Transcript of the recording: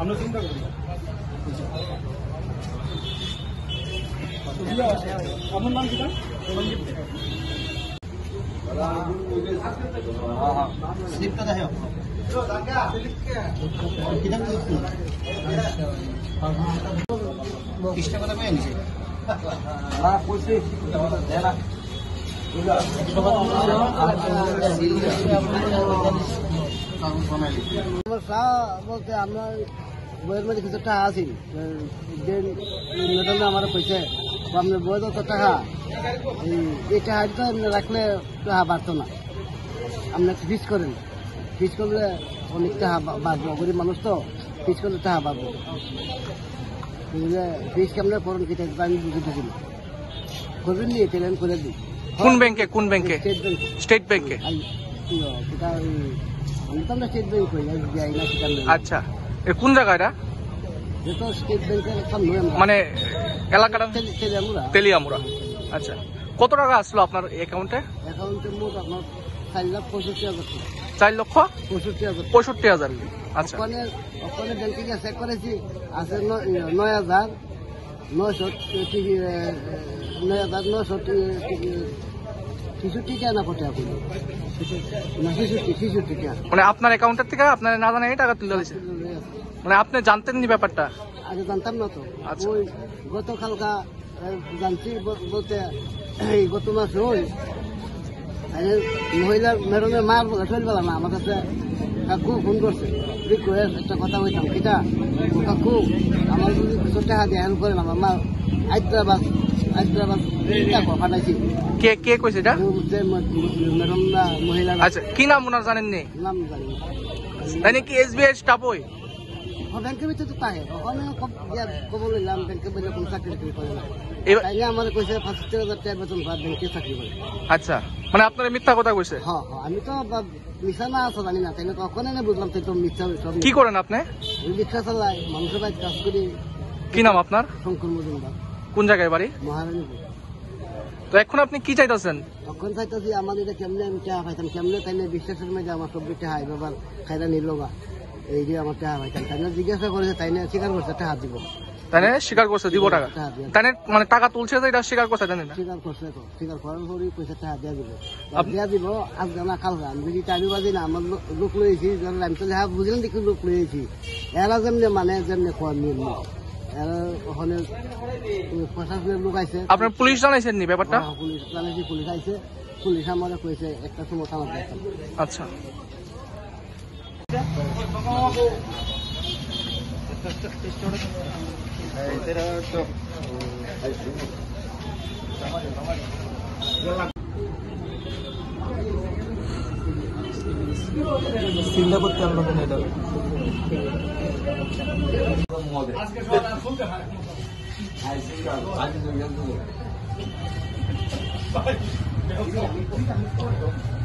আমরা চিন্তা করি আপনার নাম কি? বলতে আমরা বইয়ের মধ্যে কিছু টাকা আছি ম্যাডাম আমার কইছে আপনার বই যত টাকা এই টাকাটা এমনি রাখলে টাকা বাড়তো না। আপনি ফিস করেন, ফিস করলে অনেক টাকা বাড়বো, গরিব মানুষ তো ফিস করলে টাকা বাড়বো। ফিস কেমন করেন কি আমি বুঝে দিন করবেন নি পেলেন করে দিই। কোন ব্যাংকে? কোন ব্যাংকে? স্টেট ব্যাংকে। আমি তো আমরা স্টেট ব্যাংক করি, এসবিআই না সেটা। আচ্ছা, কোন জায়গা এটা? যেহেতু স্টেট ব্যাংকের মানে এলাকাটা তেলিয়ামুড়া। আচ্ছা, কত টাকা আসলো আপনার অ্যাকাউন্টে? অ্যাকাউন্টে মোট আপনার 4,65,000। 4,65,000। আচ্ছা, ওখানে ব্যাংকে গিয়ে চেক করেছি, আছে 9,900 টাকা না কত আপনি? 66 টাকা। মানে আপনার অ্যাকাউন্টের থেকে আপনার না জানা এই টাকা তুলে দিয়েছে? মানে আপনি জানতেন নি ব্যাপারটা? আগে জানতাম না তো। আচ্ছা, ওই গতকালকা জানছি বলতে গত মাসে ওই মহিলা ম্যাডামের মার শরীর বেলা না, আমার কাছে কাকু ফোন করছে, একটা কথা বলতাম কিটা কাকু আমার যদি কিছু টাকা দিয়ে হেল্প করেন, আমার মা হায়দ্রাবাদ পাঠাইছি। কে কইছে এটা? ম্যাডাম না মহিলা। আচ্ছা, কি নাম ওনার জানেন নি? নাম জানি তাই নাকি এসবিআই স্টাফ? ওই ব্যাংকের ভিতরে তো পায়, ওখানে খবর নিলাম ব্যাংকের ভিতরে কোন চাকরি করে না। তাই আমাদের কইছে 65,000 টাকা বেতন পায়, ব্যাংকে চাকরি করে। আচ্ছা, মানে আপনার মিথ্যা কথা কইছে? হ্যাঁ, আমি তো মিশা না আসো জানি না, তাই না কখনো না বুঝলাম তো মিথ্যা। কি করেন আপনি? রিক্সা চালাই, মানুষের বাড়ি কাজ করি। কি নাম আপনার? শঙ্কর মজুমদার। কোন জায়গায় বাড়ি? মহারানীপুর। তো এখন আপনি কি চাইতেছেন? তখন চাইতেছি আমাদের এটা কেমনে আমি টাকা পাইতাম, কেমনে তাই না বিশ্বাসের মধ্যে আমার সব টাকা এবার খাইরা নির্লগা এই যে আমার টাকা পাইতাম। তাই না জিজ্ঞাসা করেছে, তাই না স্বীকার করছে টাকা দিব। তাই না স্বীকার করছে দিব টাকা? তাই না মানে টাকা তুলছে যে এটা স্বীকার করছে? তাই না স্বীকার করছে, তো স্বীকার করার পরই পয়সা টাকা দেওয়া দিব। দেওয়া দিব আজকে না কালকে। আমি যদি টাইম বাজি না আমার লোক লয়েছি, আমি তো হ্যাঁ বুঝলেন দেখি লোক লয়েছি। এরা যেমনি মানে যেমনি কর নিয়ে এরা ওখানে প্রশাসনের লোক আইছে। আপনার পুলিশ জানাইছেন নি ব্যাপারটা? পুলিশ জানাইছি, পুলিশ আইছে, পুলিশ আমার কইছে একটা সময় আমার দেখেন। আচ্ছা, চিন্তা করতে আপনাদের এটা